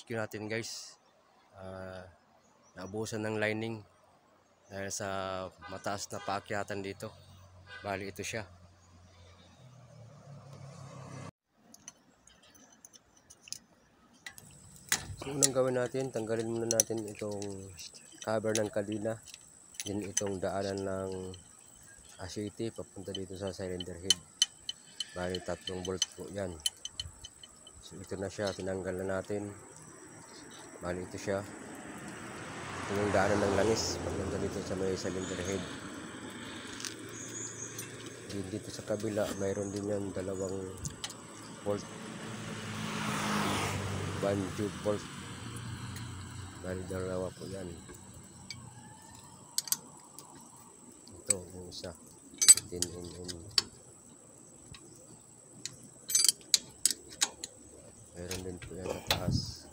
rescue natin guys. Naubusan ng lining dahil sa mataas na paakyatan dito. Bali ito siya. So unang gawin natin, tanggalin muna natin itong cover ng kadena. Din itong daanan ng asyete papunta dito sa cylinder head. Bali 3 bolt po yan. So ito na siya, tinanggal na natin. Bali ito siya. Ito yung daanan ng langis papunta dito sa may cylinder head. Dito sa kabila mayroon din yan 2 bolt, 1 tube bolt. Bali 2 po yan. Ito yung isa 10mm. Meron din po yan sa taas.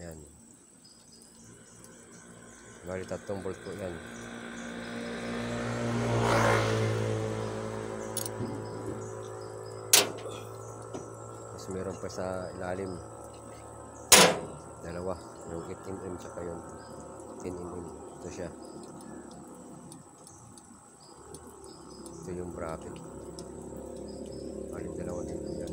Ayan. Bali 3 bolt po yan. Tapos meron pa sa ilalim 2, yung 18mm tsaka yung 10mm. Ito siya. Ito yung bracket. Bali 2 din po yan.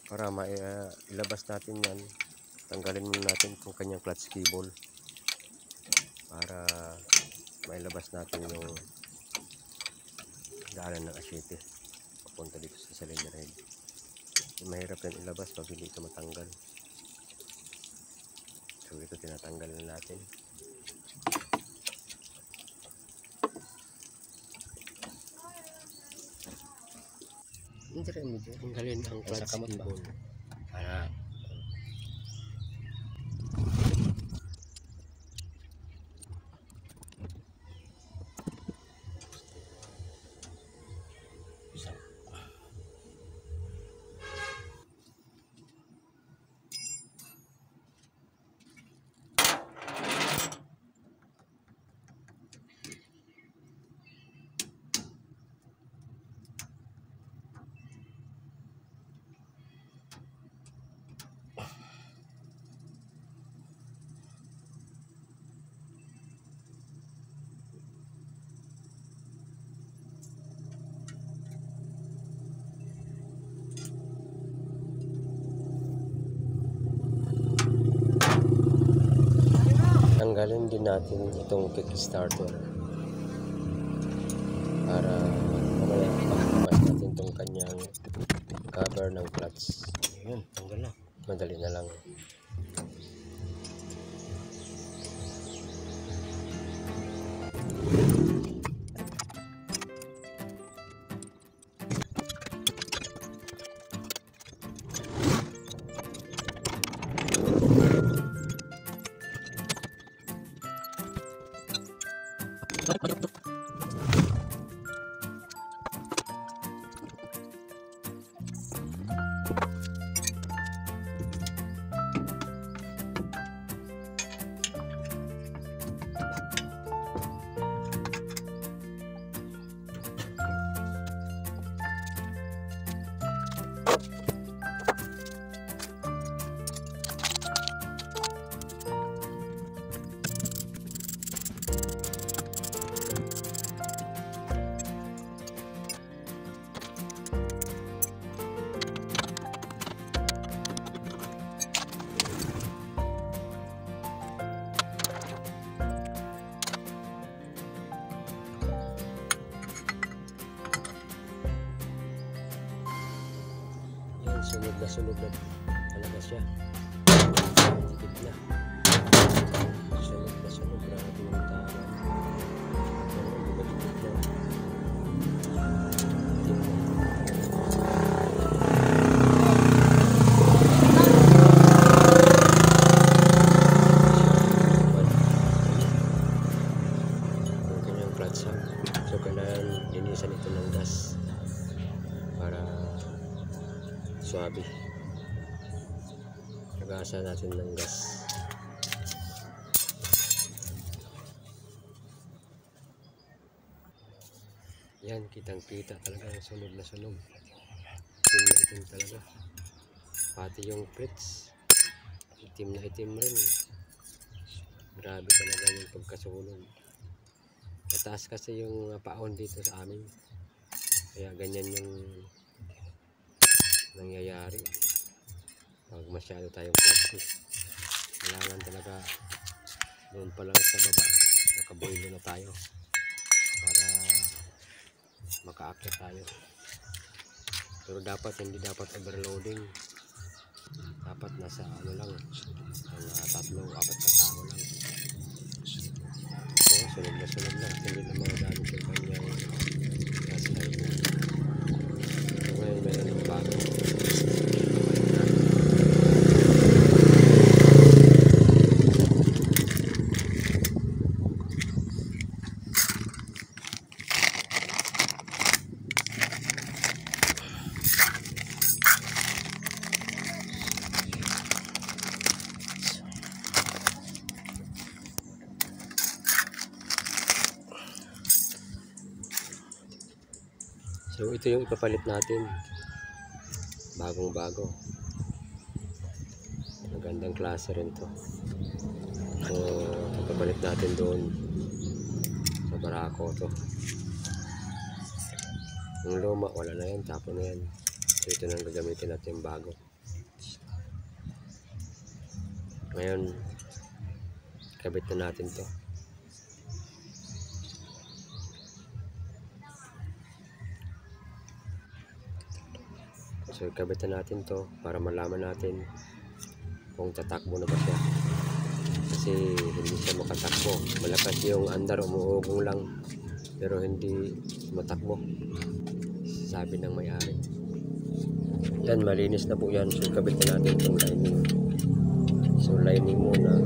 Para ilabas natin yan, tanggalin muna natin itong kanyang clutch cable para mailabas natin yung daanan ng asyete papunta dito sa cylinder head. Mahirap yan ilabas pag hindi ito matanggal. So ito tinatanggal na natin. Tanggalin ang clutch cable para tanggalin din natin itong kickstarter para mamaya pakabas natin itong kanyang cover ng clutch. Ayan, tanggal na. Madali na lang. sunog na talaga siya. Tikip na. Sunog. Grabe yung tama. Lumagipit na. So kailangan linisan ito ng gas para swabe. Nagasa natin ng gas. Yan, kitang kita talaga ang sunog na sunog. Itim na itim talaga. Pati yung plates itim na itim rin. Grabe talaga yung pagkasunog. Mataas kasi yung paon dito sa amin, kaya ganyan yung nangyayari pag masyado tayong plastic. Kailangan talaga doon pa lang sa baba nakaboilo na tayo para makaakyat tayo. Pero hindi dapat overloading. Dapat nasa ano lang, mga 3-4 na tao lang. Sunog na hindi na magagamit yung kanyang gas lighting. So ngayon meron ng bago. So ito yung ipapalit natin, bagong bago, magandang klase rin to. So ipapalit natin doon sa barako to. Yung luma wala na yan, tapon na yan. So ito nang gagamitin natin bago. Ngayon kabit na natin to. So ikabitan natin to para malaman natin kung tatakbo na ba siya. Kasi hindi siya makatakbo. Malakas yung andar, umuugong lang pero hindi matakbo, sabi ng may-ari. Yan, malinis na po yan. So ikabitan natin itong lining. So lining muna.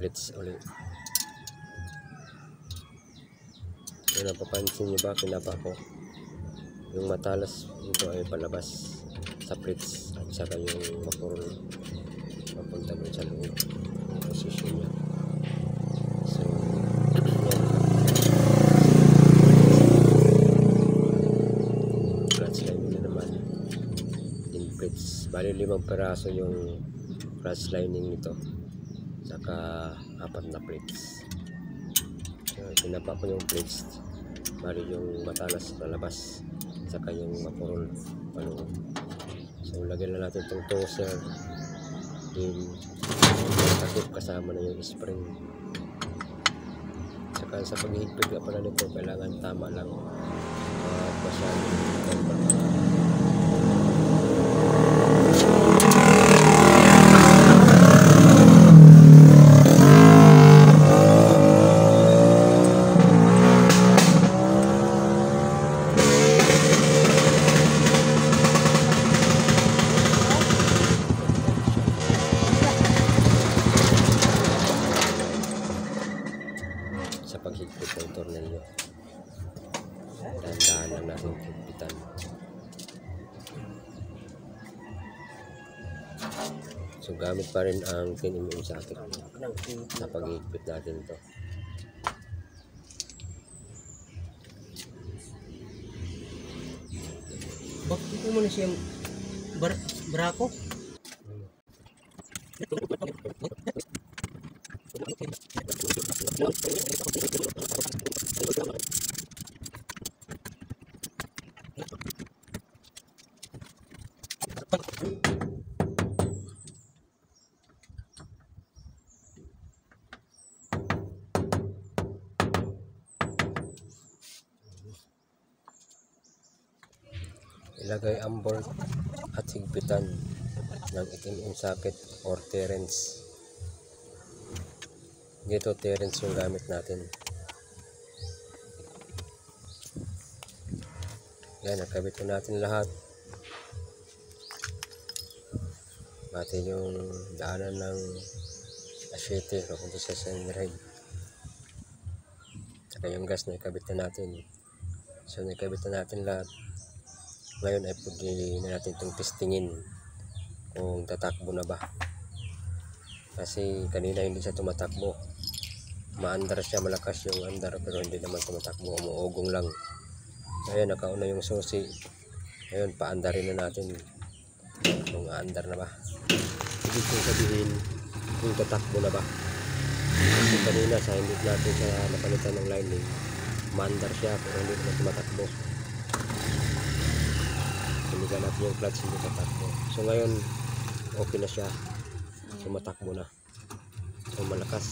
Plates ulit. Kung napapansin nyo ba, pinapa ko yung matalas ito ay palabas sa plates at saka yung makurol mapunta doon sa loob yung posisyon niya. So yan, clutch lining na naman in plates. Bali 5 peraso yung clutch lining nito, saka 4 na plates. So, pinapa ko yung plates, bali yung matalas na labas, saka yung mapurol paloob. So lagyan na natin itong toaster din, takip kasama na yung spring. Saka sa paghihigpit nga pala nito, kailangan tama lang, masyadong sa paghigpit ng tornilyo. Dahan-dahan lang natin higpitan. So gamit pa rin ang 10mm socket sa paghigpit natin ito. Bakit mo na siyang barako? ilagay ang bolt at higpitan ng itim socket or Terence. Dito Terence yung gamit natin. Yan, nakabit na natin lahat. Pati yung daanan ng asyete papunta sa cylinder head. Saka yung gas na ikabit na natin. So nakabit na natin lahat. Ngayon ay pwede na natin itong testingin kung tatakbo na ba. Kasi kanina hindi siya tumatakbo. Maandar siya, malakas yung andar pero hindi naman tumatakbo, umuugong lang. So ayan, nakauna yung susi. Ngayon paandarin na natin kung aandar na ba. Ibig kong sabihin kung tatakbo na ba. Kasi kanina sa hindi natin sa napalitan ng lining, maandar siya pero hindi naman tumatakbo. Sinigan natin yung clutch, hindi tatakbo. So ngayon okay na siya. So matakbo na. So malakas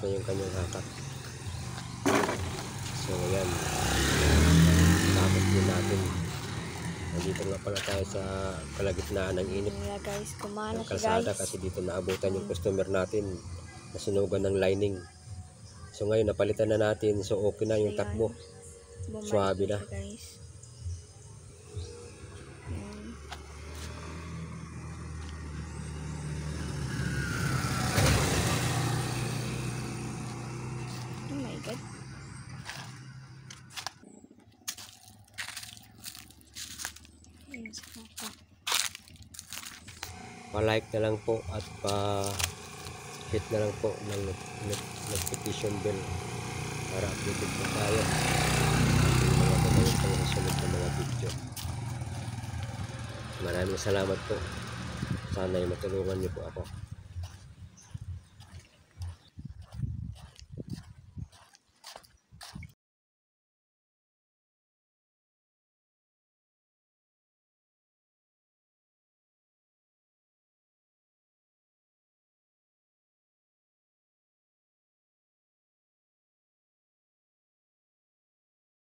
na yung kanyang hatak. So ayan, tapos din natin. Nandito nga pala tayo sa kalagitnaan ng init guys, kumana ng siya kalsada guys. kasi dito naabutan yung customer natin na sinugan ng lining. So ngayon napalitan na natin, so okay na yung takbo. Bumalik Swabe na. siya, guys. Ayan. Oh my god. Ayan, sa papa. Pa-like na lang po at pa-hit na lang po ng notification bell para updated po tayo mga pang susunod na mga video. Maraming salamat po. Sana ay matulungan niyo po ako.